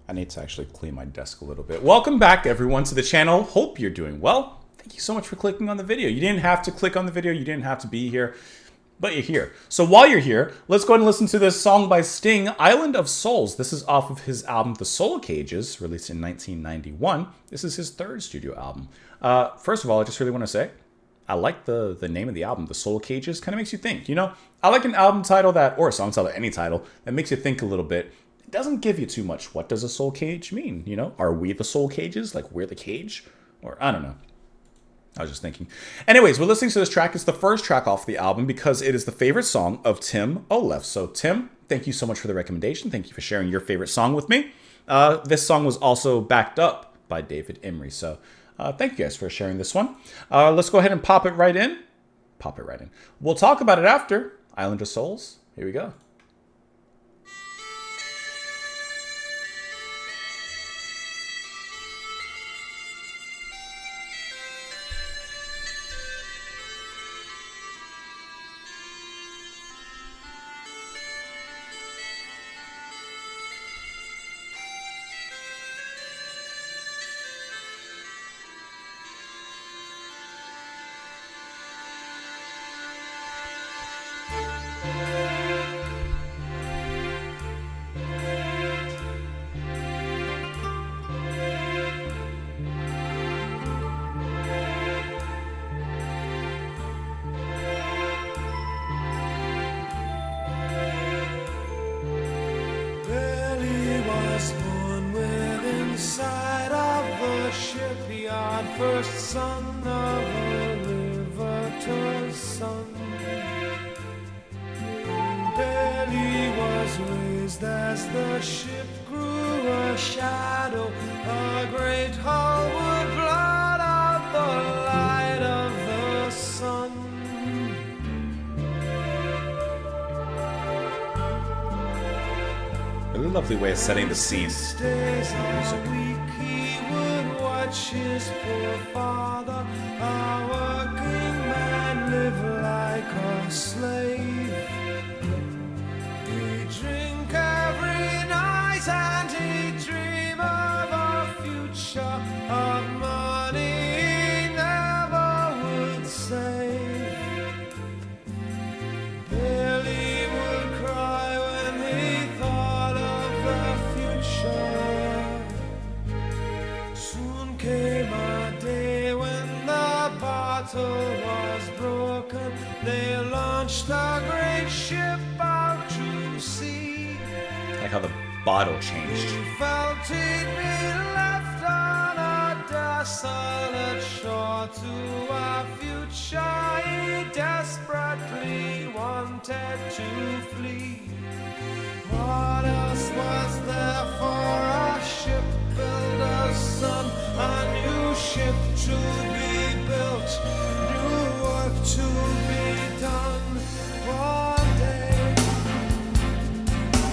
I need to actually clean my desk a little bit. Welcome back, everyone, to the channel. Hope you're doing well. Thank you so much for clicking on the video. You didn't have to click on the video. You didn't have to be here, but you're here. So while you're here, let's go ahead and listen to this song by Sting, Island of Souls. This is off of his album, The Soul Cages, released in 1991. This is his third studio album. First of all, I just really want to say, I like the name of the album, The Soul Cages. Kind of makes you think, you know? I like an album title that, or a song title, any title, that makes you think a little bit. It doesn't give you too much. What does a soul cage mean? You know, are we the soul cages? Like we're the cage? Or I don't know. I was just thinking. Anyways, we're listening to this track. It's the first track off the album because it is the favorite song of Tim Olef. So Tim, thank you so much for the recommendation. Thank you for sharing your favorite song with me. This song was also backed up by David Imrie. So thank you guys for sharing this one. Let's go ahead and pop it right in. Pop it right in. We'll talk about it after. Island of Souls. Here we go. First son of a riveter's son. Billy was raised as the ship grew a shadow. A great hull would blot out the light of the sun. Really lovely way of setting the scene. His poor father, a working man, live like a slave. He'd drink every night and he'd dream of a future of money he never would save. Billy would cry when he thought of the future. Came a day when the bottle was broken. They launched a great ship out to sea. Like how the bottle changed. He felt he'd been left on a desolate shore to a future he desperately wanted to flee. What else was there for a shipbuilder's son? A new ship to be built, new work to be done. One day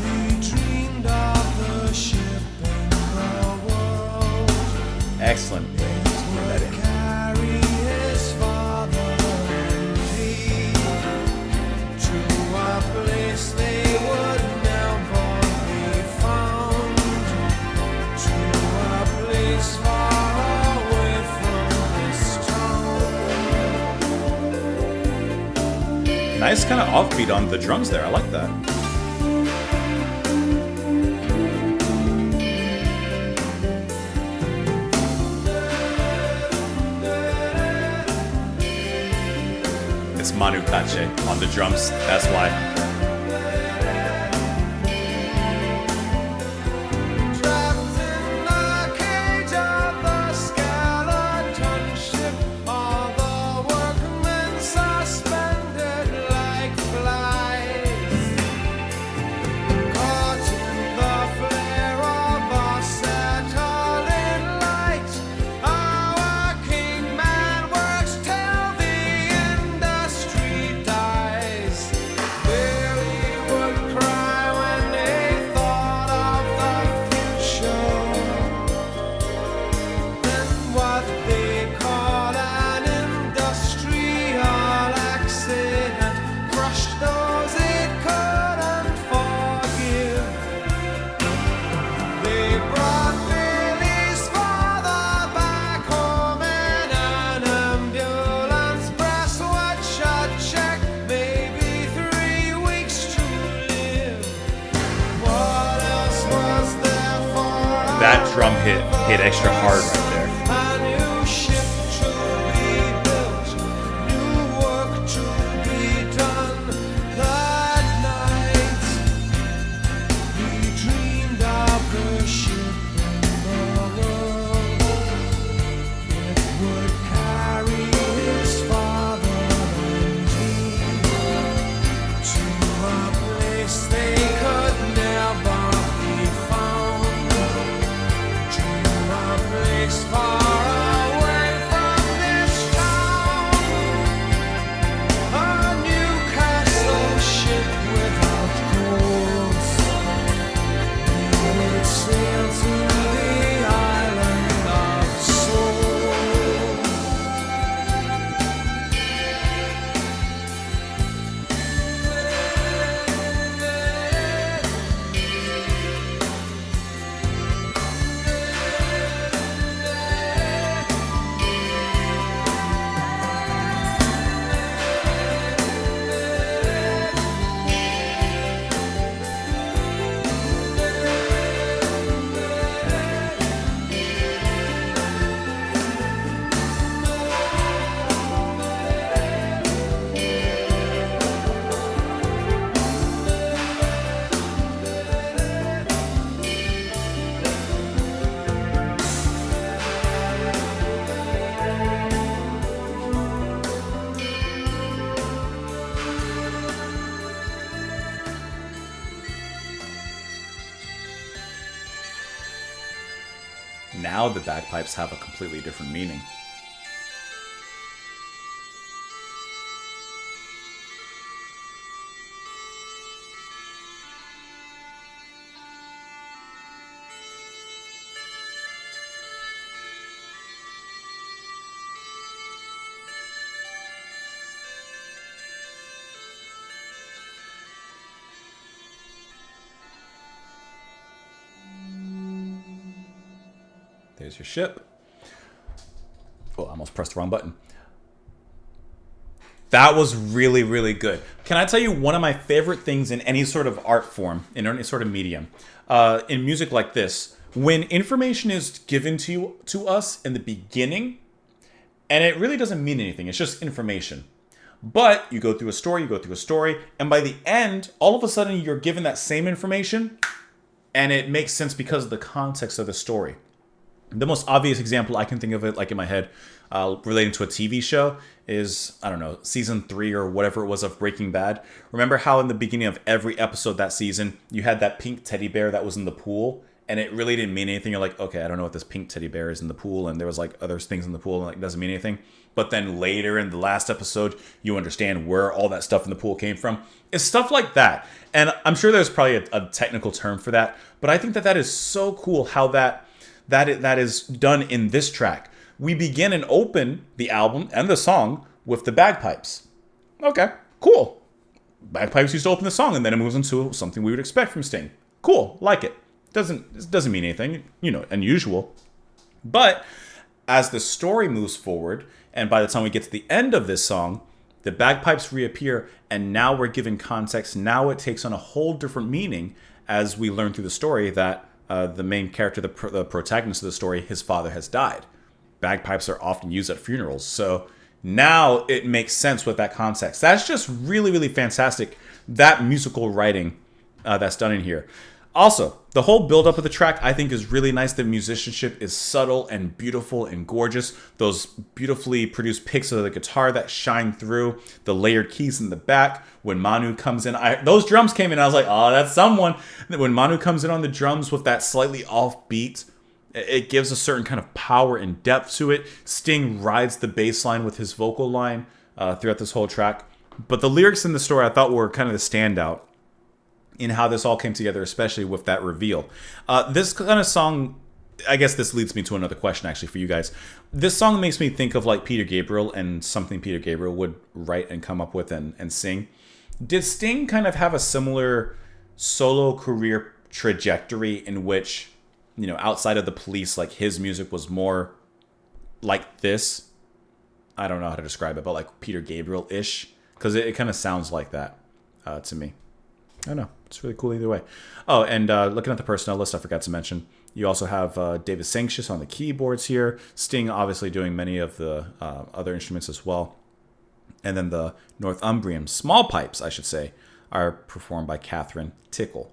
we dreamed of the ship in the world. Excellent. Carry his father and me to a place they would never be found. To a place far away from this town. Nice kind of offbeat on the drums there. I like that. It's Manu Katché on the drums. That's why. Dies. that drum hit extra hard right there. A new ship to be built, new work to be done. That night, he dreamed of the ship in the world. It would carry his father and me to a place they could never be found. To a place far away from this town. A new castle ship without course. They would sail to the island of souls. Now the bagpipes have a completely different meaning. There's your ship. Oh, I almost pressed the wrong button. That was really, really good. Can I tell you one of my favorite things in any sort of art form, in any sort of medium, in music like this, when information is given to us in the beginning, and it really doesn't mean anything, it's just information. But you go through a story, and by the end, all of a sudden you're given that same information, and it makes sense because of the context of the story. The most obvious example I can think of it, like in my head, relating to a TV show is, I don't know, season 3 or whatever it was of Breaking Bad. Remember how in the beginning of every episode that season, you had that pink teddy bear that was in the pool, and it really didn't mean anything. You're like, okay, I don't know what this pink teddy bear is in the pool, and there was like other things in the pool, and like it doesn't mean anything. But then later in the last episode, you understand where all that stuff in the pool came from. It's stuff like that. And I'm sure there's probably a technical term for that, but I think that is so cool how that is done in this track. We begin and open the album and the song with the bagpipes. Okay, cool. Bagpipes used to open the song, and then it moves into something we would expect from Sting. Cool, like it. It doesn't mean anything, unusual. But as the story moves forward, and by the time we get to the end of this song, the bagpipes reappear, and now we're given context. Now it takes on a whole different meaning as we learn through the story that the main character, the protagonist of the story, his father has died. Bagpipes are often used at funerals, so now it makes sense with that context. That's just really, really fantastic, that musical writing that's done in here. Also, the whole build-up of the track, I think, is really nice. The musicianship is subtle and beautiful and gorgeous. Those beautifully produced picks of the guitar that shine through, the layered keys in the back. When Manu comes in, those drums came in, I was like, oh, that's someone. When Manu comes in on the drums with that slightly off beat, it gives a certain kind of power and depth to it. Sting rides the bass line with his vocal line throughout this whole track. But the lyrics in the story I thought were kind of the standout in how this all came together, especially with that reveal. This kind of song, I guess this leads me to another question actually for you guys. This song makes me think of like Peter Gabriel and something Peter Gabriel would write and come up with and sing. Did Sting kind of have a similar solo career trajectory in which, outside of the Police, like his music was more like this? I don't know how to describe it, but like Peter Gabriel-ish, because it kind of sounds like that to me. I don't know. It's really cool either way. Oh, and looking at the personnel list, I forgot to mention, you also have David Sanctius on the keyboards here. Sting obviously doing many of the other instruments as well. And then the Northumbrian small pipes, I should say, are performed by Catherine Tickle.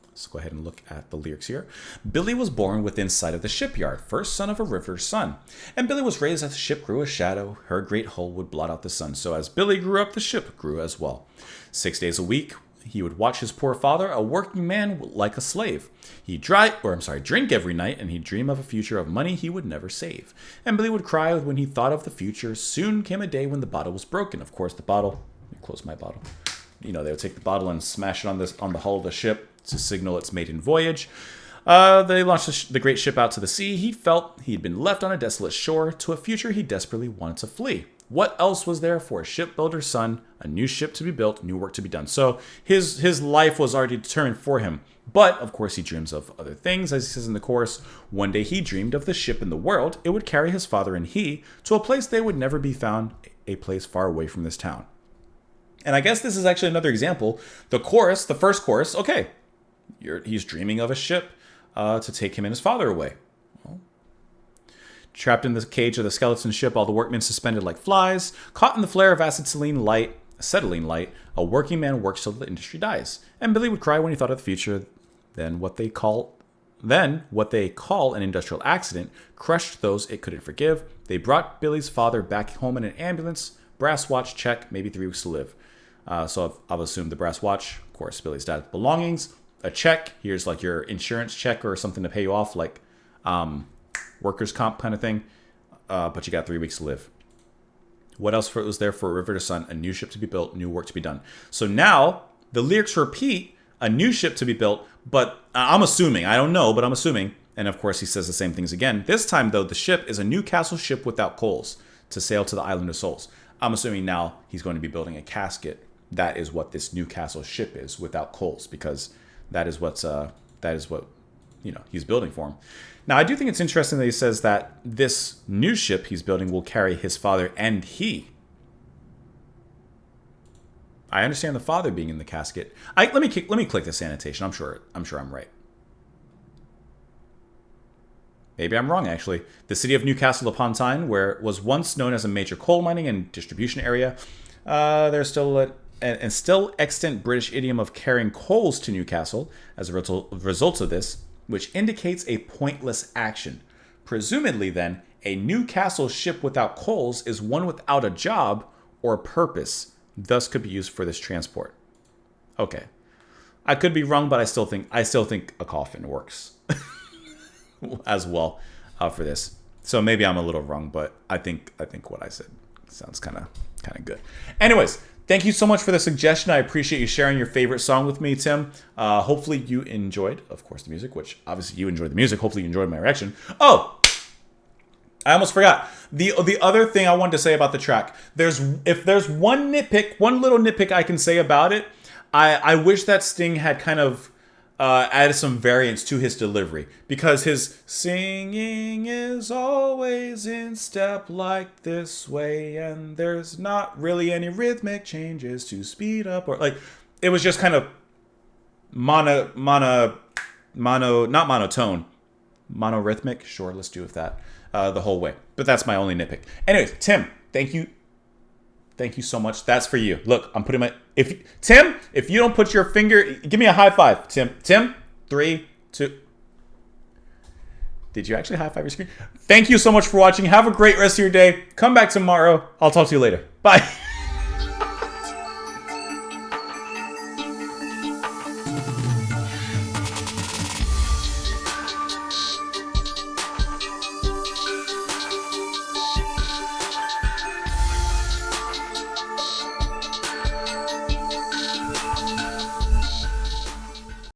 Let's go ahead and look at the lyrics here. Billy was born within sight of the shipyard, first son of a river's son. And Billy was raised as the ship grew a shadow, her great hull would blot out the sun. So as Billy grew up, the ship grew as well. 6 days a week, he would watch his poor father, a working man like a slave. He'd drink every night, and he'd dream of a future of money he would never save. And Billy would cry when he thought of the future. Soon came a day when the bottle was broken. Of course, the bottle. Let me close my bottle. They would take the bottle and smash it on the hull of the ship to signal its maiden voyage. They launched the great ship out to the sea. He felt he'd been left on a desolate shore to a future he desperately wanted to flee. What else was there for a shipbuilder's son? A new ship to be built, new work to be done. So his life was already determined for him. But, of course, he dreams of other things. As he says in the chorus, one day he dreamed of the ship in the world. It would carry his father and he to a place they would never be found, a place far away from this town. And I guess this is actually another example. The chorus, the first chorus, okay, he's dreaming of a ship to take him and his father away. Trapped in the cage of the skeleton ship, all the workmen suspended like flies, caught in the flare of acetylene light, a working man works till the industry dies. And Billy would cry when he thought of the future. Then what they call an industrial accident crushed those it couldn't forgive. They brought Billy's father back home in an ambulance. Brass watch, check, maybe 3 weeks to live. So I've assumed the brass watch, of course, Billy's dad's belongings. A check, here's like your insurance check or something to pay you off, like workers' comp kind of thing. But you got 3 weeks to live. What else was there for a river to sun? A new ship to be built, new work to be done. So now the lyrics repeat, a new ship to be built, but I'm assuming, I don't know, but I'm assuming. And of course he says the same things again. This time though, the ship is a Newcastle ship without coals to sail to the island of souls. I'm assuming now he's going to be building a casket. That is what this Newcastle ship is, without coals, because that is what he's building for him. Now, I do think it's interesting that he says that this new ship he's building will carry his father and he. I understand the father being in the casket. Let me click this annotation. I'm sure I'm right. Maybe I'm wrong, actually. The city of Newcastle upon Tyne, where it was once known as a major coal mining and distribution area, there's still an still extant British idiom of carrying coals to Newcastle as a result of this, which indicates a pointless action. Presumably, then, a Newcastle ship without coals is one without a job or purpose, thus could be used for this transport. Okay. I could be wrong, but I still think a coffin works as well for this. So maybe I'm a little wrong, but I think what I said sounds kind of good. Anyways, thank you so much for the suggestion. I appreciate you sharing your favorite song with me, Tim. Hopefully you enjoyed, of course, the music, which obviously you enjoyed the music. Hopefully you enjoyed my reaction. Oh, I almost forgot. The other thing I wanted to say about the track, if there's one little nitpick I can say about it, I wish that Sting had kind of added some variance to his delivery, because his singing is always in step like this way, and there's not really any rhythmic changes to speed up, or like it was just kind of not monotone, monorhythmic. Sure, let's do with that the whole way. But that's my only nitpick. Anyways, Tim, thank you so much. That's for you. Look, I'm putting Tim, if you don't put your finger, give me a high five, Tim, 3, 2. Did you actually high five your screen? Thank you so much for watching. Have a great rest of your day. Come back tomorrow. I'll talk to you later. Bye.